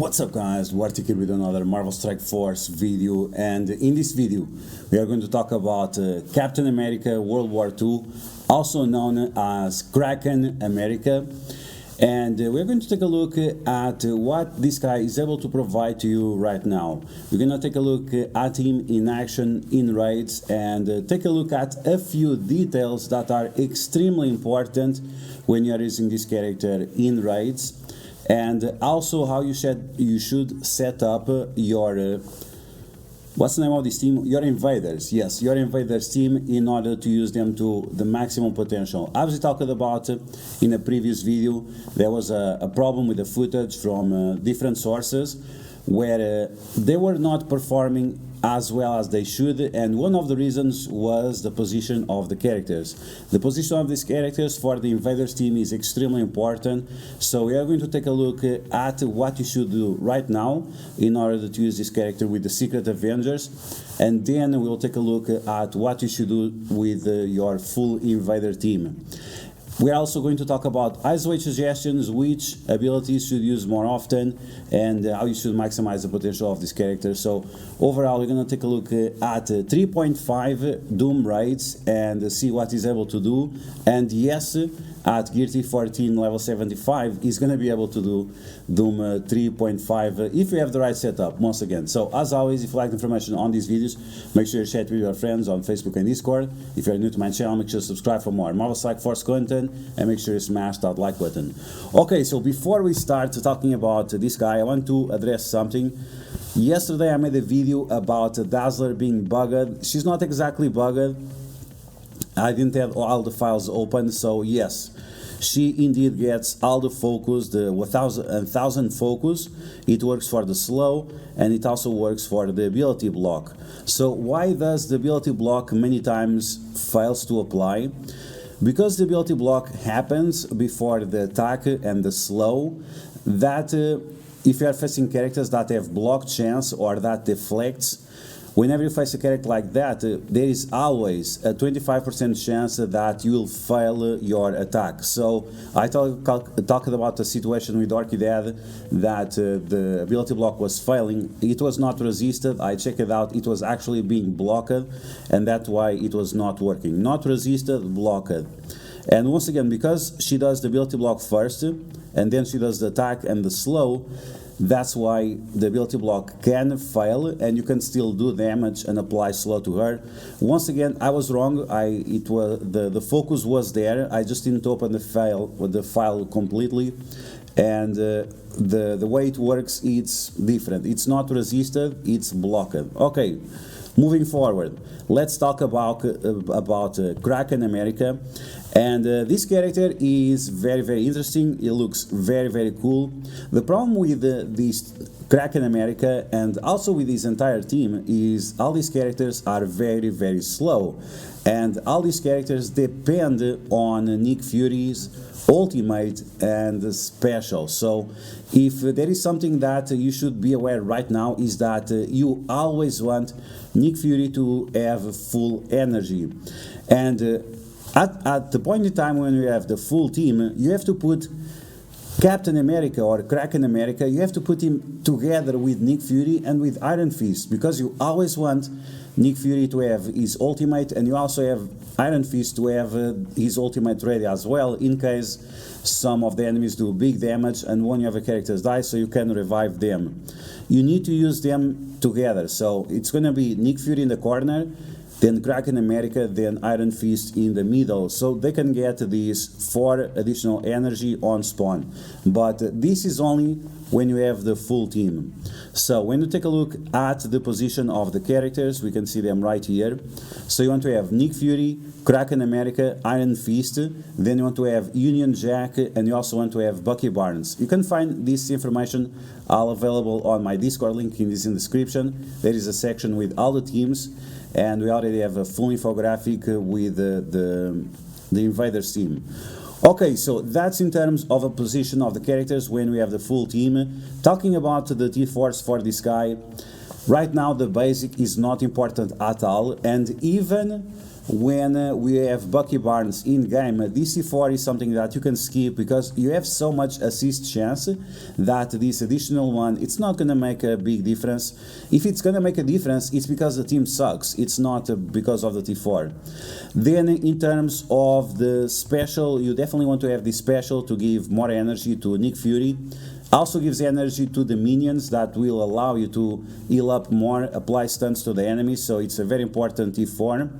What's up guys, DuArktik here with another Marvel Strike Force video, and in this video we are going to talk about Captain America World War II, also known as Kraken America, and we're going to take a look at what this guy is able to provide to you right now. We're going to take a look at him in action in raids and take a look at a few details that are extremely important when you are using this character in raids. And also how you should set up your what's the name of this team? Your Invaders. Yes, your Invaders team, in order to use them to the maximum potential. As we talked about in a previous video, there was a problem with the footage from different sources where they were not performing as well as they should, and one of the reasons was the position of the characters. The position of these characters for the Invaders team is extremely important, so we are going to take a look at what you should do right now in order to use this character with the Secret Avengers, and then we'll take a look at what you should do with your full Invader team. We're also going to talk about isolate suggestions, which abilities should use more often, and how you should maximize the potential of this character. So overall, we're going to take a look at 3.5 Doom raids and see what he's able to do. And yes, at Gear T14 level 75, he's going to be able to do Doom 3.5 if you have the right setup, once again. So as always, if you like the information on these videos, make sure you share it with your friends on Facebook and Discord. If you're new to my channel, make sure to subscribe for more Marvel Strike Force content, and make sure you smash that like button. Okay, so before we start talking about this guy, I want to address something. Yesterday I made a video about Dazzler being bugged. She's not exactly bugged. I didn't have all the files open, so yes, she indeed gets all the focus, the 1000 focus. It works for the slow, and it also works for the ability block. So why does the ability block many times fails to apply? Because the ability block happens before the attack and the slow, that if you are facing characters that have block chance or that deflects, whenever you face a character like that, there is always a 25% chance that you will fail your attack. So I talked about the situation with Orchidad that the ability block was failing. It was not resisted. I checked it out. It was actually being blocked, and that's why it was not working. Not resisted, blocked. And once again, because she does the ability block first, and then she does the attack and the slow, that's why the ability block can fail, and you can still do damage and apply slow to her. Once again, I was wrong. The focus was there. I just didn't open the file completely, and the way it works, it's different. It's not resisted. It's blocked. Okay, moving forward, let's talk about Kraken America. And this character is very interesting. It looks very cool. The problem with this Kraken America, and also with this entire team, is all these characters are very slow, and all these characters depend on Nick Fury's ultimate and special. So if there is something that you should be aware right now, is that you always want Nick Fury to have full energy, and at the point in time when you have the full team, you have to put Captain America or Kraken America, you have to put him together with Nick Fury and with Iron Fist, because you always want Nick Fury to have his ultimate, and you also have Iron Fist to have his ultimate ready as well, in case some of the enemies do big damage and one of your characters dies, so you can revive them. You need to use them together, so it's going to be Nick Fury in the corner, then Kraken America, then Iron Fist in the middle, so they can get these 4 additional energy on spawn. But this is only when you have the full team. So when you take a look at the position of the characters, we can see them right here. So you want to have Nick Fury, Kraken America, Iron Fist, then you want to have Union Jack, and you also want to have Bucky Barnes. You can find this information all available on my Discord, link in the description. There is a section with all the teams, and we already have a full infographic with the Invaders team. Okay, so that's in terms of a position of the characters when we have the full team. Talking about the T4s for this guy, right now the basic is not important at all, and even when we have Bucky Barnes in game, this T4 is something that you can skip because you have so much assist chance that this additional one, it's not going to make a big difference. If it's going to make a difference, it's because the team sucks. It's not because of the T4. Then in terms of the special, you definitely want to have this special to give more energy to Nick Fury. Also gives energy to the minions that will allow you to heal up more, apply stuns to the enemies, so it's a very important T4.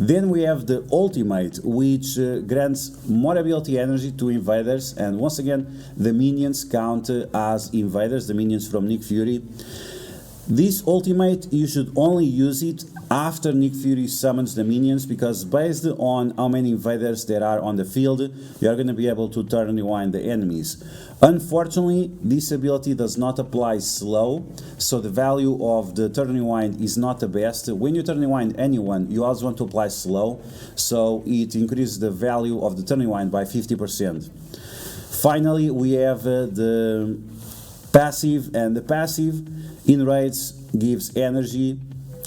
Then we have the ultimate, which grants more ability energy to invaders, and once again the minions count as invaders, the minions from Nick Fury. This ultimate, you should only use it after Nick Fury summons the minions, because based on how many invaders there are on the field, you are going to be able to turn rewind the enemies. Unfortunately, this ability does not apply slow, so the value of the turn rewind is not the best. When you turn rewind anyone, you also want to apply slow, so it increases the value of the turn rewind by 50%. Finally, we have the passive, and the passive in raids gives energy,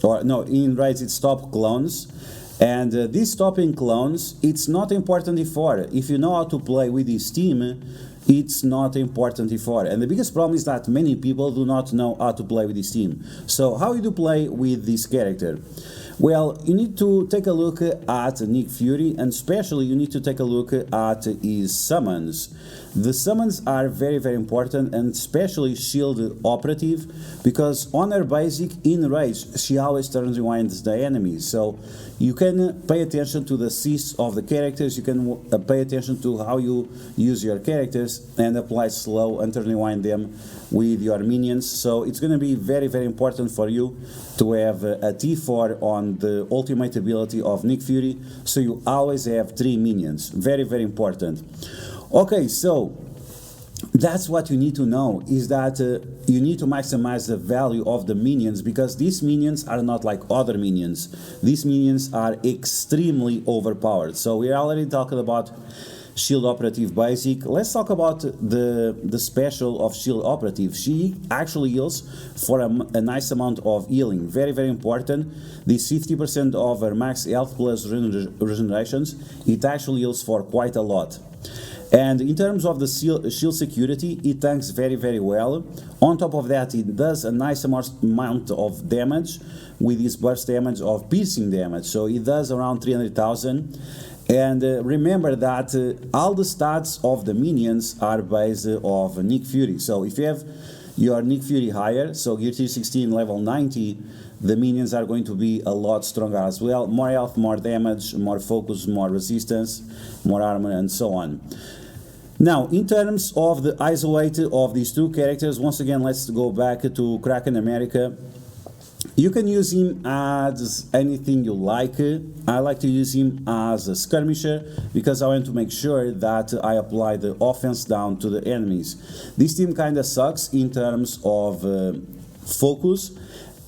or no, in raids it stops clones, and this stopping clones, it's not important T4. If you know how to play with this team, it's not important T4, and the biggest problem is that many people do not know how to play with this team. So how you do play with this character? Well, you need to take a look at Nick Fury, and especially you need to take a look at his summons. The summons are very, very important, and especially shield operative, because on her basic in rage she always turns rewinds the enemies. So you can pay attention to the assists of the characters, you can pay attention to how you use your characters and apply slow and turn rewind them with your minions. So it's going to be very, very important for you to have a T4 on the ultimate ability of Nick Fury, so you always have 3 minions. Very, very important. Okay, so that's what you need to know, is that you need to maximize the value of the minions, because these minions are not like other minions. These minions are extremely overpowered. So we're already talking about Shield Operative Basic. Let's talk about the special of Shield Operative. She actually heals for a nice amount of healing. Very, very important. This 50% of her max health plus regenerations, it actually heals for quite a lot. And in terms of the shield security, it tanks very, very well. On top of that, it does a nice amount of damage with this burst damage of piercing damage. So it does around 300,000. And remember that all the stats of the minions are based off Nick Fury. So if you have your Nick Fury higher, so Gear Tier 16 level 90, the minions are going to be a lot stronger as well. More health, more damage, more focus, more resistance, more armor, and so on. Now, in terms of the ISO weight of these two characters, once again, let's go back to Kraken America. You can use him as anything you like. I like to use him as a skirmisher because I want to make sure that I apply the offense down to the enemies. This team kind of sucks in terms of focus.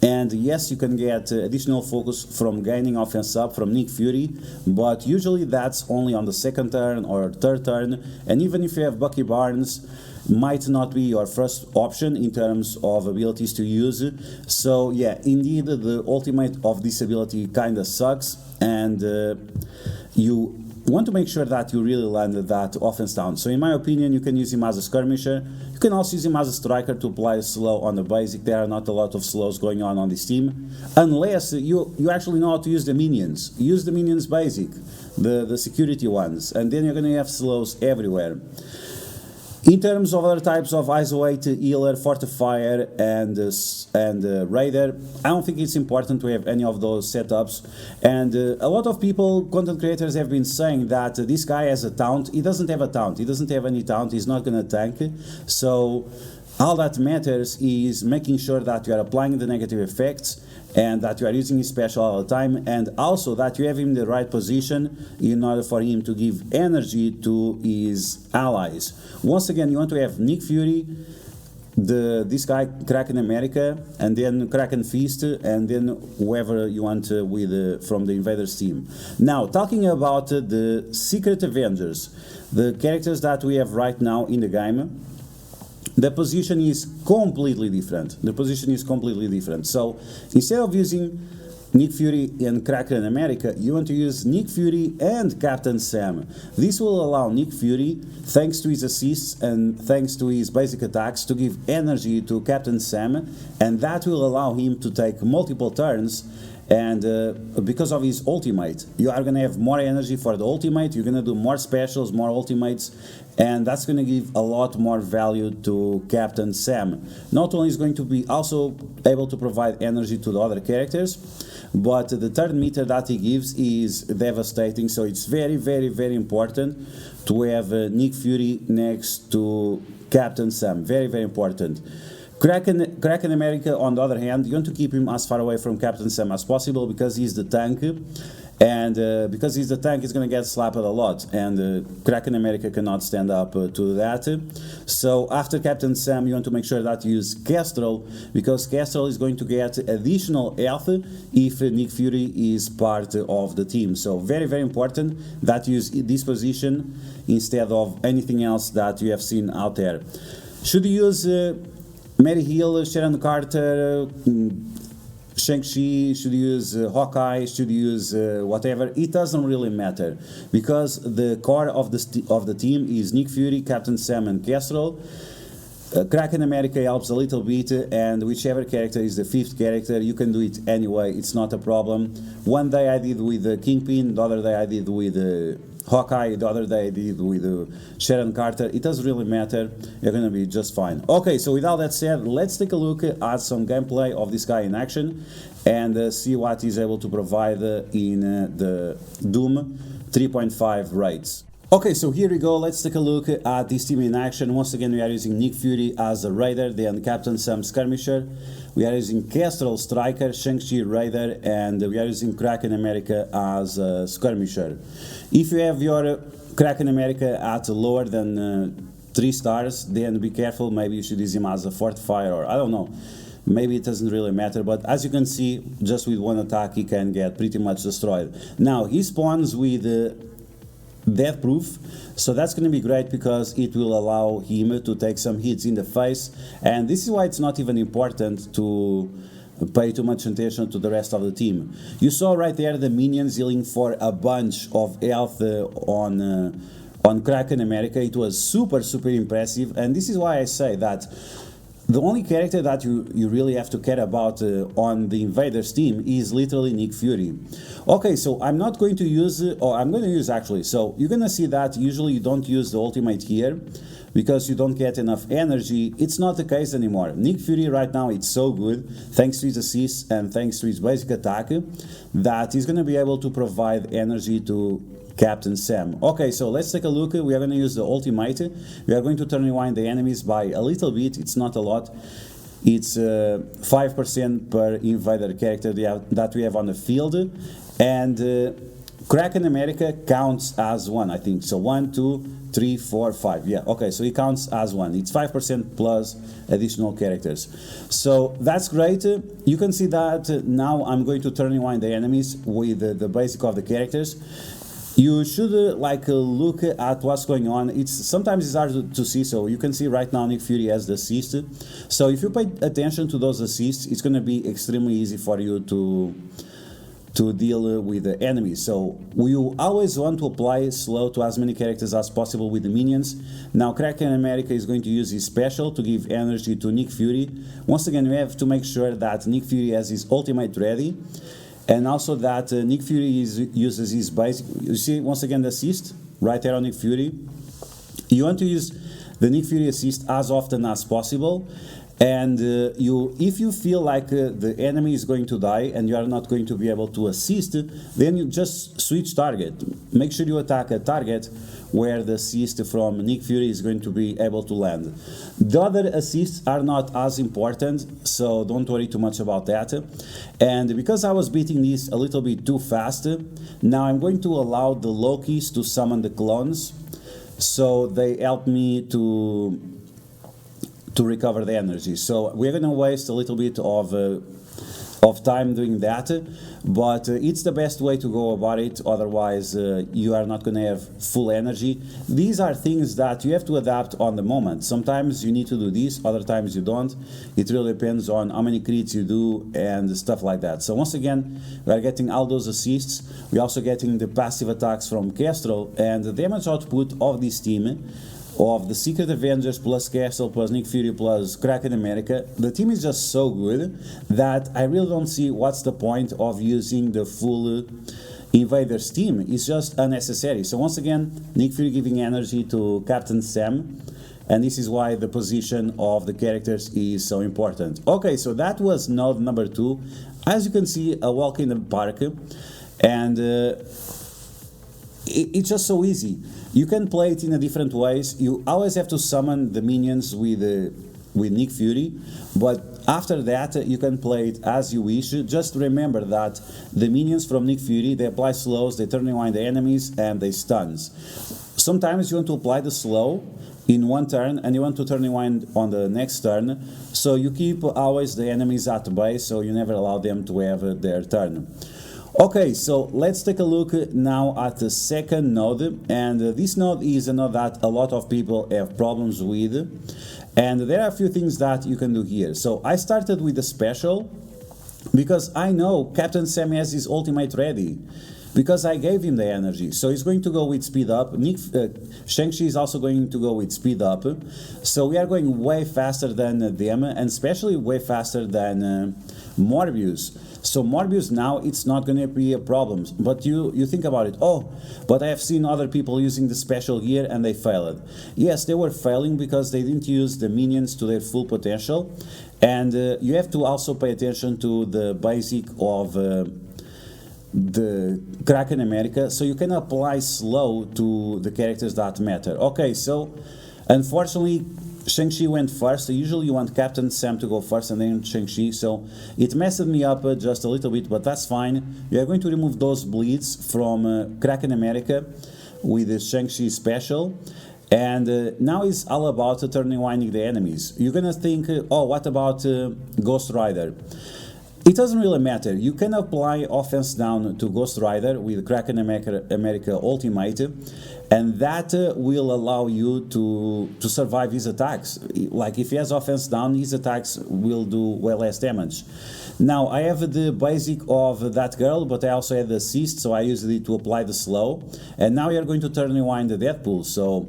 And yes, you can get additional focus from gaining offense up from Nick Fury, but usually that's only on the second turn or third turn, and even if you have Bucky Barnes, might not be your first option in terms of abilities to use. So yeah, indeed, the ultimate of this ability kind of sucks, and you want to make sure that you really land that offense down. So in my opinion, you can use him as a skirmisher. You can also use him as a striker to apply slow on the basic. There are not a lot of slows going on this team, unless you actually know how to use the minions. Use the minions basic, the security ones, and then you're going to have slows everywhere. In terms of other types of isolate, healer, fortifier, and raider, I don't think it's important to have any of those setups. And a lot of people, content creators, have been saying that this guy has a taunt. He doesn't have a taunt. He doesn't have any taunt. He's not going to tank. So all that matters is making sure that you are applying the negative effects and that you are using his special all the time, and also that you have him in the right position in order for him to give energy to his allies. Once again, you want to have Nick Fury, this guy Kraken America, and then Kraken Feast, and then whoever you want with from the Invaders team. Now, talking about the Secret Avengers, the characters that we have right now in the game, the position is completely different. The position is completely different. So instead of using Nick Fury and Kraken America, you want to use Nick Fury and Captain Sam. This will allow Nick Fury, thanks to his assists and thanks to his basic attacks, to give energy to Captain Sam, and that will allow him to take multiple turns. And because of his ultimate, you are going to have more energy for the ultimate, you're going to do more specials, more ultimates, and that's going to give a lot more value to Captain Sam. Not only is going to be also able to provide energy to the other characters, but the third meter that he gives is devastating, so it's very, very, very important to have Nick Fury next to Captain Sam. Very, very important. Kraken America, on the other hand, you want to keep him as far away from Captain Sam as possible because he's the tank, and because he's the tank, he's going to get slapped a lot, and Kraken America cannot stand up to that. So after Captain Sam, you want to make sure that you use Kestrel, because Kestrel is going to get additional health if Nick Fury is part of the team. So very, very important that you use this position instead of anything else that you have seen out there. Should you use Mary Hill, Sharon Carter, Shang-Chi, should use Hawkeye, should use whatever, it doesn't really matter, because the core of the team is Nick Fury, Captain Sam and Kestrel. Kraken America helps a little bit, and whichever character is the fifth character, you can do it anyway, it's not a problem. One day I did with Kingpin, the other day I did with Hawkeye, the other day I did with Sharon Carter. It doesn't really matter, you're gonna be just fine. Okay, so with all that said, let's take a look at some gameplay of this guy in action and see what he's able to provide in the Doom 3.5 raids. Okay, so here we go, let's take a look at this team in action. Once again, we are using Nick Fury as a Raider, then Captain Sam Skirmisher. We are using Kestrel Striker, Shang-Chi Raider, and we are using Kraken America as a Skirmisher. If you have your Kraken America at lower than 3 stars, then be careful, maybe you should use him as a Fortifier, or I don't know. Maybe it doesn't really matter, but as you can see, just with one attack he can get pretty much destroyed. Now, he spawns with death proof, so that's going to be great because it will allow him to take some hits in the face, and this is why it's not even important to pay too much attention to the rest of the team. You saw right there the minions healing for a bunch of health on Kraken America. It was super impressive, and this is why I say that the only character that you really have to care about on the Invaders team is literally Nick Fury. Okay, so I'm not going to use, or I'm going to use actually, so you're going to see that usually you don't use the ultimate here because you don't get enough energy. It's not the case anymore. Nick Fury right now, it's so good, thanks to his assists and thanks to his basic attack, that he's going to be able to provide energy to Captain Sam. Okay, so let's take a look. We are going to use the ultimate. We are going to turn rewind the enemies by a little bit. It's not a lot. It's 5% per invader character that we have on the field. And Kraken America counts as 1, I think. So 1, 2, 3, 4, 5. Yeah, okay, so it counts as 1. It's 5% plus additional characters. So that's great. You can see that now I'm going to turn rewind the enemies with the basic of the characters. You should look at what's going on. Sometimes it's hard to see, so you can see right now Nick Fury has the assist. So if you pay attention to those assists, it's going to be extremely easy for you to deal with the enemies. So we always want to apply slow to as many characters as possible with the minions. Now Kraken America is going to use his special to give energy to Nick Fury. Once again, we have to make sure that Nick Fury has his ultimate ready, and also that Nick Fury uses his basic. You see, once again, the assist right there on Nick Fury. You want to use the Nick Fury assist as often as possible, and if you feel like the enemy is going to die and you are not going to be able to assist, then you just switch target. Make sure you attack a target where the assist from Nick Fury is going to be able to land. The other assists are not as important, so don't worry too much about that. And because I was beating this a little bit too fast, now I'm going to allow the Lokis to summon the clones, so they help me to recover the energy. So we're going to waste a little bit of of time doing that, but it's the best way to go about it. Otherwise you are not going to have full energy. These are things that you have to adapt on the moment. Sometimes you need to do this, other times you don't. It really depends on how many crits you do and stuff like that. So once again, we are getting all those assists. We're also getting the passive attacks from Kestrel, and the damage output of this team of the Secret Avengers plus Castle plus Nick Fury plus Kraken America, the team is just so good that I really don't see what's the point of using the full Invaders team. It's just unnecessary. So once again, Nick Fury giving energy to Captain Sam, and this is why the position of the characters is so important. Okay, so that was node number 2. As you can see, a walk in the park, and it's just so easy. You can play it in a different ways. You always have to summon the minions with Nick Fury, but after that you can play it as you wish. Just remember that the minions from Nick Fury, they apply slows, they turn rewind the enemies, and they stuns. Sometimes you want to apply the slow in one turn and you want to turn rewind on the next turn, so you keep always the enemies at bay, so you never allow them to have their turn. Okay, so let's take a look now at the second node, and this node is a node that a lot of people have problems with, and there are a few things that you can do here. So I started with the special because I know Captain Sam has his ultimate ready, because I gave him the energy, so he's going to go with speed up. Shang-Chi is also going to go with speed up, so we are going way faster than them, and especially way faster than Morbius. So Morbius now, it's not going to be a problem, but you think about it, oh, but I have seen other people using the special here and they failed. Yes, they were failing because they didn't use the minions to their full potential, and you have to also pay attention to the basic of the Kraken America, so you can apply slow to the characters that matter. Okay, so unfortunately Shang-Chi went first. Usually you want Captain Sam to go first and then Shang-Chi, so it messed me up just a little bit, but that's fine. We are going to remove those bleeds from Kraken America with the Shang-Chi special, and now it's all about turning winding the enemies. You're gonna think, oh, what about Ghost Rider? It doesn't really matter. You can apply offense down to Ghost Rider with Kraken America Ultimate, and that will allow you to survive his attacks. Like if he has offense down, his attacks will do way less damage. Now I have the basic of that girl, but I also have the assist, so I used it to apply the slow, and now we are going to turn rewind the Deadpool, so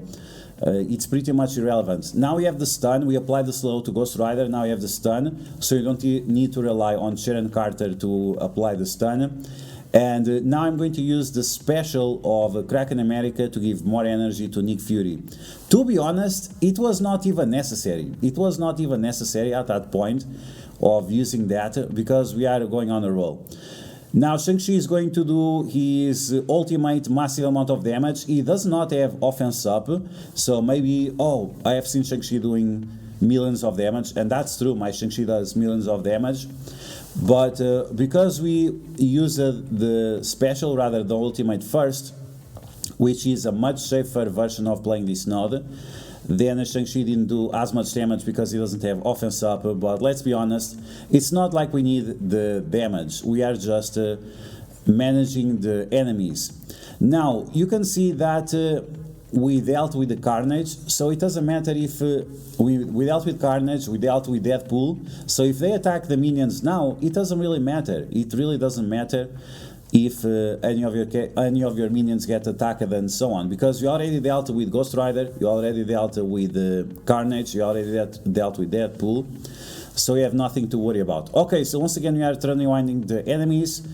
it's pretty much irrelevant. Now we have the stun, we apply the slow to Ghost Rider, now you have the stun, so you don't need to rely on Sharon Carter to apply the stun. And now I'm going to use the special of Kraken America to give more energy to Nick Fury. To be honest, it was not even necessary. It was not even necessary at that point of using that, because we are going on a roll. Now Shang-Chi is going to do his ultimate massive amount of damage. He does not have offense up, so maybe, oh, I have seen Shang-Chi doing millions of damage, and that's true, my Shang-Chi does millions of damage. But because we use the special rather than the ultimate first, which is a much safer version of playing this node, then Shang-Chi didn't do as much damage because he doesn't have offense up, but let's be honest, it's not like we need the damage, we are just managing the enemies. Now, you can see that we dealt with the Carnage, so it doesn't matter if we dealt with Carnage, we dealt with Deadpool, so if they attack the minions now, it doesn't really matter. It really doesn't matter if any of your minions get attacked and so on, because you already dealt with Ghost Rider, you already dealt with Carnage, you already dealt with Deadpool, so you have nothing to worry about. Okay, so once again we are turning winding the enemies.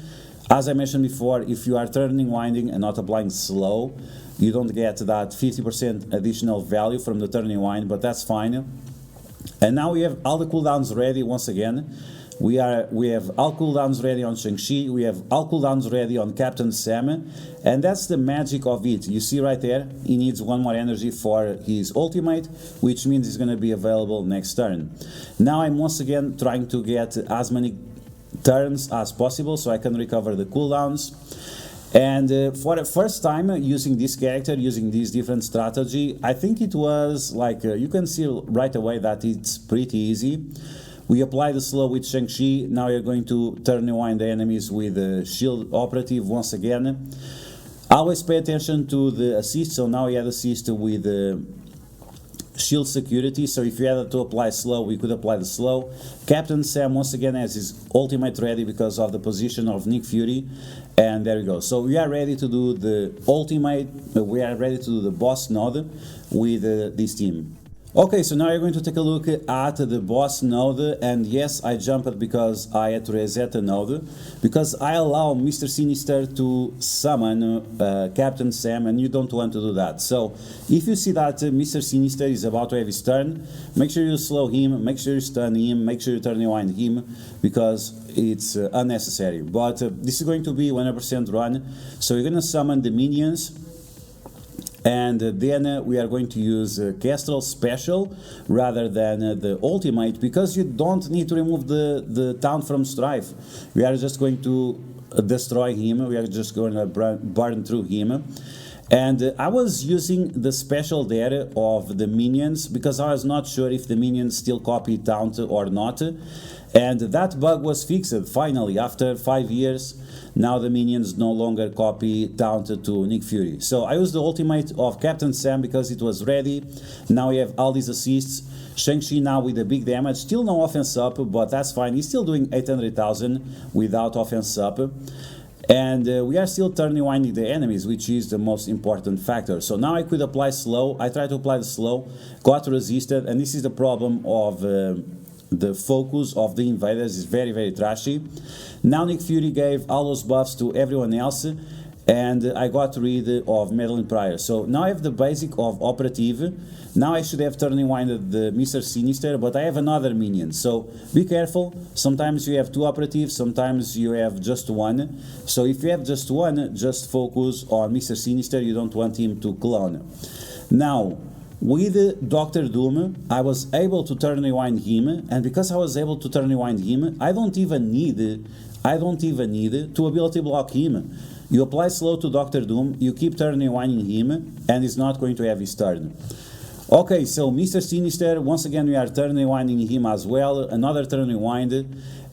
As I mentioned before, if you are turning winding and not applying slow, you don't get that 50% additional value from the turning wind, but that's fine. And now we have all the cooldowns ready once again. We have all cooldowns ready on Shang-Chi, we have all cooldowns ready on Captain Sam, and that's the magic of it. You see right there, he needs one more energy for his ultimate, which means he's going to be available next turn. Now I'm once again trying to get as many turns as possible so I can recover the cooldowns. And for the first time using this character, using this different strategy, I think it was like, you can see right away that it's pretty easy. We apply the slow with Shang-Chi. Now you're going to turn rewind the enemies with the shield operative once again. Always pay attention to the assist. So now you have assist with the shield security. So if you had to apply slow, we could apply the slow. Captain Sam once again has his ultimate ready because of the position of Nick Fury. And there we go. So we are ready to do the ultimate, we are ready to do the boss node with this team. Okay, so now you're going to take a look at the boss node, and yes, I jumped because I had to reset the node, because I allow Mr. Sinister to summon Captain Sam, and you don't want to do that. So if you see that Mr. Sinister is about to have his turn, make sure you slow him, make sure you stun him, make sure you turn rewind him, because it's unnecessary. But this is going to be 100% run, so you're going to summon the minions. And then we are going to use Kestrel special rather than the ultimate, because you don't need to remove the town from strife. We are just going to destroy him, we are just going to burn through him. And I was using the special there of the minions because I was not sure if the minions still copy taunt or not. And that bug was fixed finally after 5 years. Now the minions no longer copy taunt to Nick Fury. So I used the ultimate of Captain Sam because it was ready. Now we have all these assists. Shang-Chi now with the big damage, still no offense up, but that's fine. He's still doing 800,000 without offense up. And we are still turning winding the enemies, which is the most important factor. So now I could apply slow. I tried to apply the slow, got resisted, and this is the problem of the focus of the invaders is very, very trashy. Now Nick Fury gave all those buffs to everyone else, and I got rid of Madeline Pryor. So now I have the basic of operative. Now I should have turning winded the Mr. Sinister, but I have another minion. So be careful. Sometimes you have two operatives, sometimes you have just one. So if you have just one, just focus on Mr. Sinister. You don't want him to clone. Now, with Dr. Doom, I was able to turn rewind him, and because I was able to turn rewind him, I don't even need to ability block him. You apply slow to Dr. Doom, you keep turn rewinding him, and he's not going to have his turn. Okay, so Mr. Sinister, once again we are turn rewinding him as well, another turn rewind,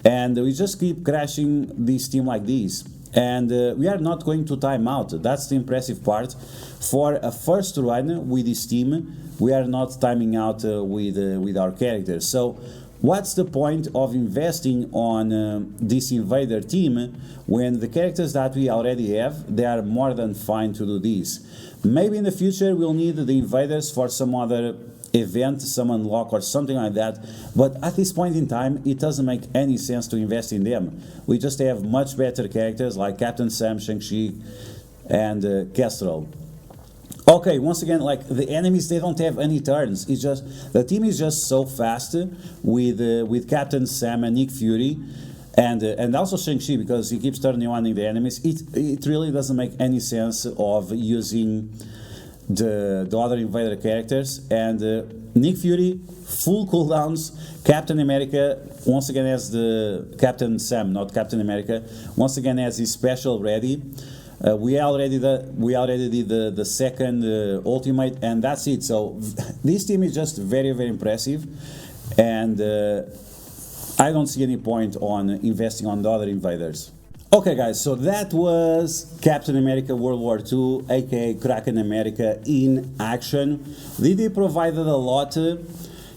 and we just keep crashing this team like this. And we are not going to time out. That's the impressive part. For a first run with this team, we are not timing out with our characters. So what's the point of investing on this invader team when the characters that we already have, they are more than fine to do this? Maybe in the future we'll need the invaders for some other event, some unlock or something like that, but at this point in time it doesn't make any sense to invest in them. We just have much better characters like Captain Sam, Shang-Chi and Kestrel. Okay, once again, like the enemies, they don't have any turns. It's just the team is just so fast with Captain Sam and Nick Fury, and also Shang-Chi, because he keeps turning on the enemies. It really doesn't make any sense of using the other invader characters. And Nick Fury, full cooldowns. Captain America once again has the Captain Sam, not Captain America, once again has his special ready. We already did the second ultimate, and that's it. So this team is just very, very impressive, and I don't see any point on investing on the other invaders. Okay guys, so that was Captain America World War II, aka Kraken America in action. DD provided a lot.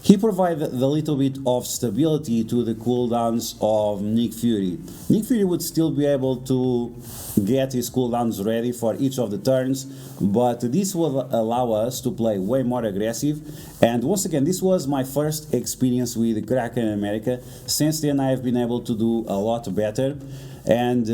He provided a little bit of stability to the cooldowns of Nick Fury. Nick Fury would still be able to get his cooldowns ready for each of the turns, but this will allow us to play way more aggressive. And once again, this was my first experience with Kraken America. Since then I have been able to do a lot better. And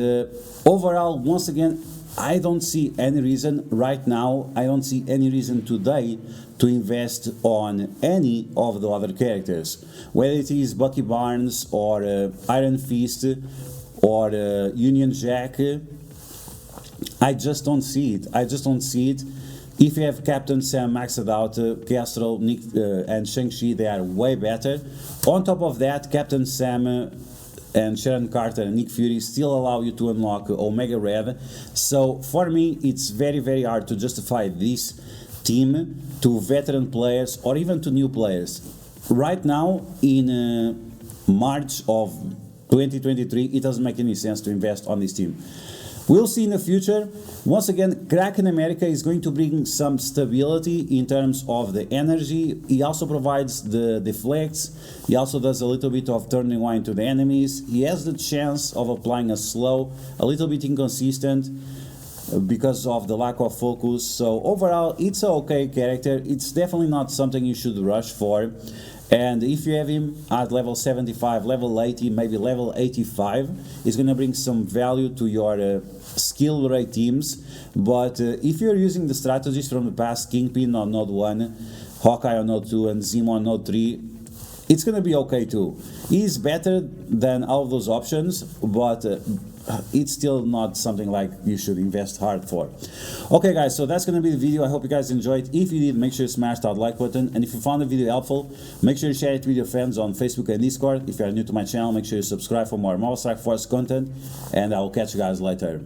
overall, once again, I don't see any reason right now, I don't see any reason today to invest on any of the other characters. Whether it is Bucky Barnes or Iron Fist or Union Jack, I just don't see it. I just don't see it. If you have Captain Sam maxed out, Kestrel, Nick, and Shang-Chi, they are way better. On top of that, Captain Sam and Sharon Carter and Nick Fury still allow you to unlock Omega Red. So for me, it's very, very hard to justify this team to veteran players or even to new players. Right now, in March of 2023, it doesn't make any sense to invest on this team. We'll see in the future. Once again, Kraken America is going to bring some stability in terms of the energy. He also provides the deflects. He also does a little bit of turning wine to the enemies. He has the chance of applying a slow, a little bit inconsistent because of the lack of focus. So overall, it's an okay character. It's definitely not something you should rush for. And if you have him at level 75, level 80, maybe level 85, it's going to bring some value to your skill rate teams. But if you're using the strategies from the past, Kingpin on node 1, Hawkeye on node 2, and Zemo on node 3, it's going to be okay too. He's better than all of those options, but it's still not something like you should invest hard for. Okay guys, so that's going to be the video. I hope you guys enjoyed. If you did, make sure you smash that like button, and if you found the video helpful, make sure you share it with your friends on Facebook and Discord. If you are new to my channel, make sure you subscribe for more Marvel Strike Force content, and I will catch you guys later.